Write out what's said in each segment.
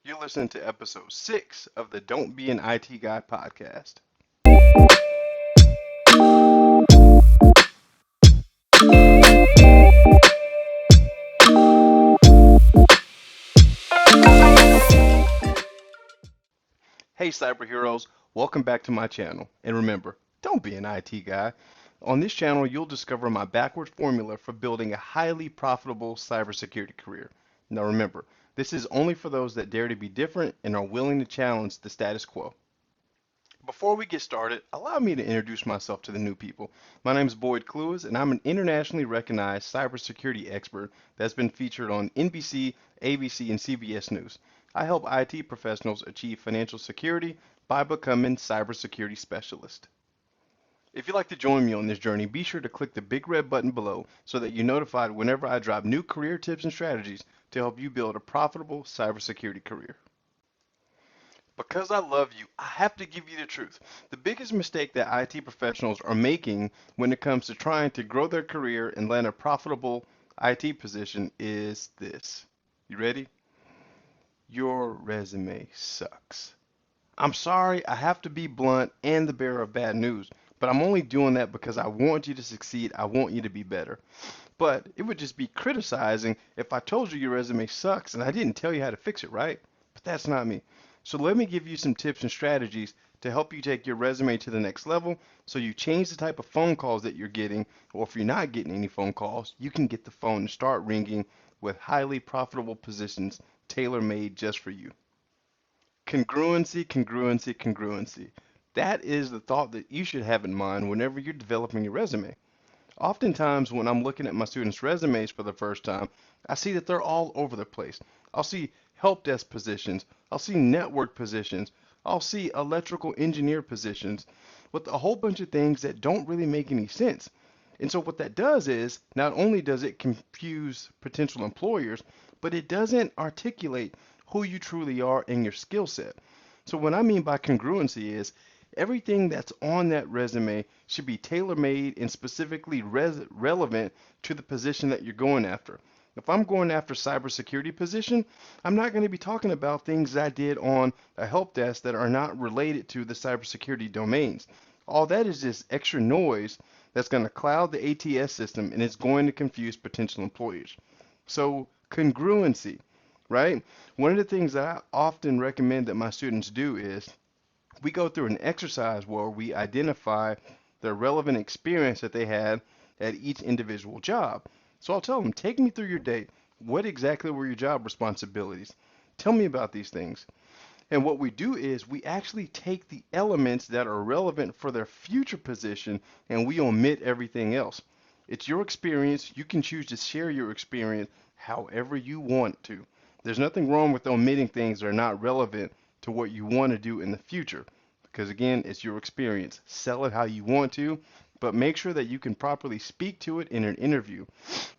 You're listening to episode 6 of the Don't Be an IT Guy podcast. Hey, cyberheroes, welcome back to my channel. And remember, don't be an IT guy. On this channel, you'll discover my backward formula for building a highly profitable cybersecurity career. Now remember, this is only for those that dare to be different and are willing to challenge the status quo. Before we get started, allow me to introduce myself to the new people. My name is Clewis, and I'm an internationally recognized cybersecurity expert that's been featured on NBC, ABC, and CBS News. I help IT professionals achieve financial security by becoming cybersecurity specialists. If you'd like to join me on this journey, be sure to click the big red button below so that you're notified whenever I drop new career tips and strategies to help you build a profitable cybersecurity career. Because I love you, I have to give you the truth. The biggest mistake that IT professionals are making when it comes to trying to grow their career and land a profitable IT position is this. You ready? Your resume sucks. I'm sorry, I have to be blunt and the bearer of bad news, but I'm only doing that because I want you to succeed. I want you to be better. But it would just be criticizing if I told you your resume sucks and I didn't tell you how to fix it, right? But that's not me. So let me give you some tips and strategies to help you take your resume to the next level so you change the type of phone calls that you're getting, or if you're not getting any phone calls, you can get the phone to start ringing with highly profitable positions tailor-made just for you. Congruency, congruency, congruency. That is the thought that you should have in mind whenever you're developing your resume. Oftentimes, when I'm looking at my students' resumes for the first time, I see that they're all over the place. I'll see help desk positions, I'll see network positions, I'll see electrical engineer positions with a whole bunch of things that don't really make any sense. And so, what that does is not only does it confuse potential employers, but it doesn't articulate who you truly are and your skill set. So, what I mean by congruency is everything that's on that resume should be tailor made and specifically relevant to the position that you're going after. If I'm going after cybersecurity position, I'm not going to be talking about things that I did on a help desk that are not related to the cybersecurity domains. All that is just extra noise that's going to cloud the ATS system and it's going to confuse potential employers. So, congruency, right? One of the things that I often recommend that my students do is we go through an exercise where we identify the relevant experience that they had at each individual job. So I'll tell them, take me through your day. What exactly were your job responsibilities? Tell me about these things. And what we do is we actually take the elements that are relevant for their future position and we omit everything else. It's your experience. You can choose to share your experience however you want to. There's nothing wrong with omitting things that are not relevant to what you want to do in the future. Because again, it's your experience. Sell it how you want to, but make sure that you can properly speak to it in an interview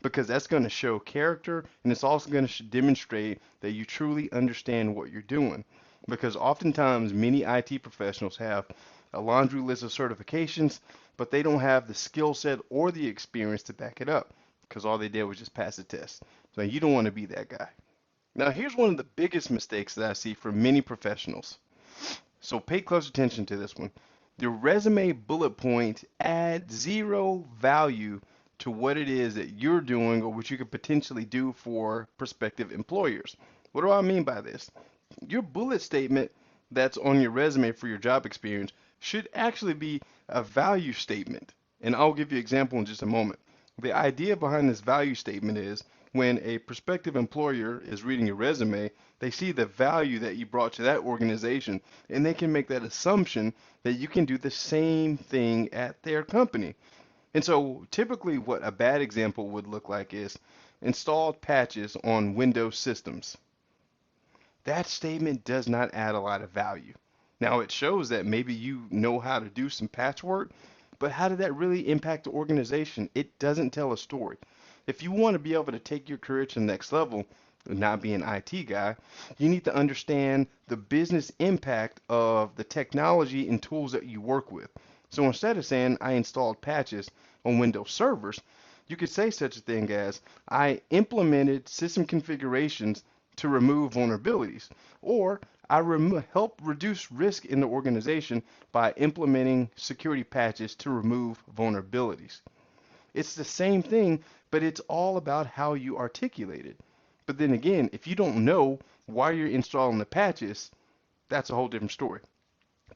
because that's going to show character and it's also going to demonstrate that you truly understand what you're doing. Because oftentimes, many IT professionals have a laundry list of certifications, but they don't have the skill set or the experience to back it up because all they did was just pass the test. So you don't want to be that guy. Now, here's one of the biggest mistakes that I see from many professionals. So pay close attention to this one. The resume bullet points add zero value to what it is that you're doing or what you could potentially do for prospective employers. What do I mean by this? Your bullet statement that's on your resume for your job experience should actually be a value statement. And I'll give you an example in just a moment. The idea behind this value statement is when a prospective employer is reading your resume, they see the value that you brought to that organization, and they can make that assumption that you can do the same thing at their company. And so typically what a bad example would look like is installed patches on Windows systems. That statement does not add a lot of value. Now it shows that maybe you know how to do some patchwork, but how did that really impact the organization? It doesn't tell a story. If you want to be able to take your career to the next level, not be an IT guy, you need to understand the business impact of the technology and tools that you work with. So instead of saying I installed patches on Windows servers, you could say such a thing as I implemented system configurations to remove vulnerabilities, or help reduce risk in the organization by implementing security patches to remove vulnerabilities. It's the same thing, but it's all about how you articulate it. But then again, if you don't know why you're installing the patches, that's a whole different story.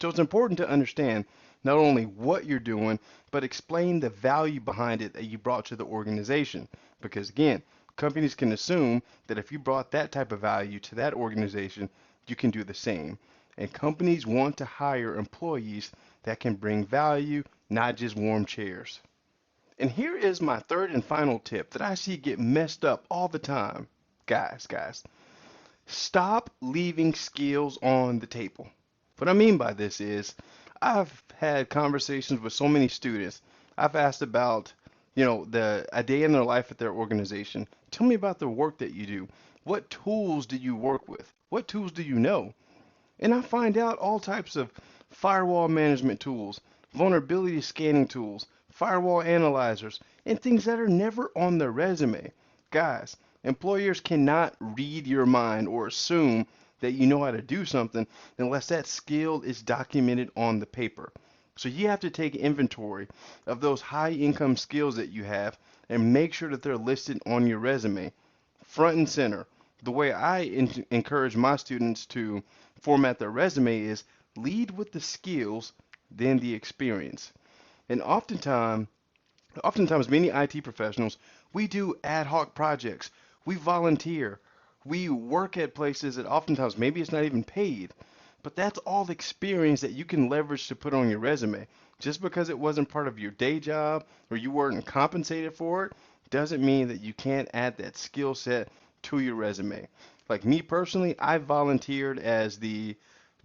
So it's important to understand not only what you're doing, but explain the value behind it that you brought to the organization. Because again, companies can assume that if you brought that type of value to that organization, you can do the same. And companies want to hire employees that can bring value, not just warm chairs. And here is my third and final tip that I see get messed up all the time. Guys, stop leaving skills on the table. What I mean by this is I've had conversations with so many students. I've asked about, a day in their life at their organization. Tell me about the work that you do. What tools do you work with? What tools do you know? And I find out all types of firewall management tools, vulnerability scanning tools, firewall analyzers, and things that are never on their resume. Guys, employers cannot read your mind or assume that you know how to do something unless that skill is documented on the paper. So you have to take inventory of those high income skills that you have and make sure that they're listed on your resume, front and center. The way I encourage my students to format their resume is lead with the skills, then the experience. And oftentimes many IT professionals, we do ad hoc projects. We volunteer. We work at places that oftentimes maybe it's not even paid. But that's all experience that you can leverage to put on your resume. Just because it wasn't part of your day job or you weren't compensated for it doesn't mean that you can't add that skill set to your resume. Like me personally, I volunteered as the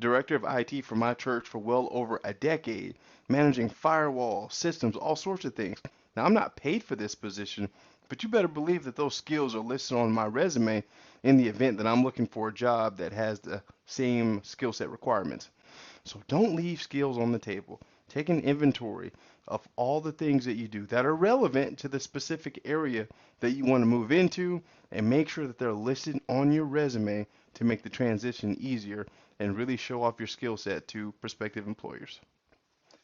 director of IT for my church for well over a decade, managing firewall systems, all sorts of things. Now, I'm not paid for this position, but you better believe that those skills are listed on my resume in the event that I'm looking for a job that has the same skill set requirements. So don't leave skills on the table. Take an inventory of all the things that you do that are relevant to the specific area that you want to move into and make sure that they're listed on your resume to make the transition easier and really show off your skill set to prospective employers.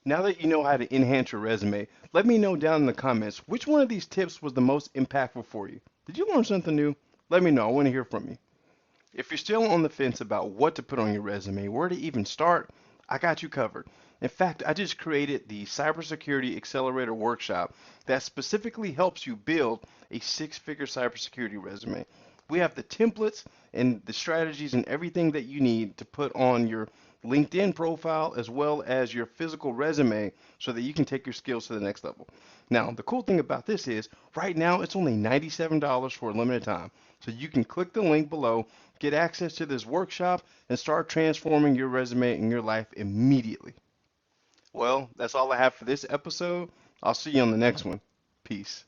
Now that you know how to enhance your resume, let me know down in the comments which one of these tips was the most impactful for you. Did you learn something new? Let me know. I want to hear from you. If you're still on the fence about what to put on your resume, where to even start, I got you covered. In fact, I just created the Cybersecurity Accelerator Workshop that specifically helps you build a six-figure cybersecurity resume. We have the templates and the strategies and everything that you need to put on your LinkedIn profile as well as your physical resume so that you can take your skills to the next level. Now, the cool thing about this is right now it's only $97 for a limited time. So you can click the link below, get access to this workshop, and start transforming your resume and your life immediately. Well, that's all I have for this episode. I'll see you on the next one. Peace.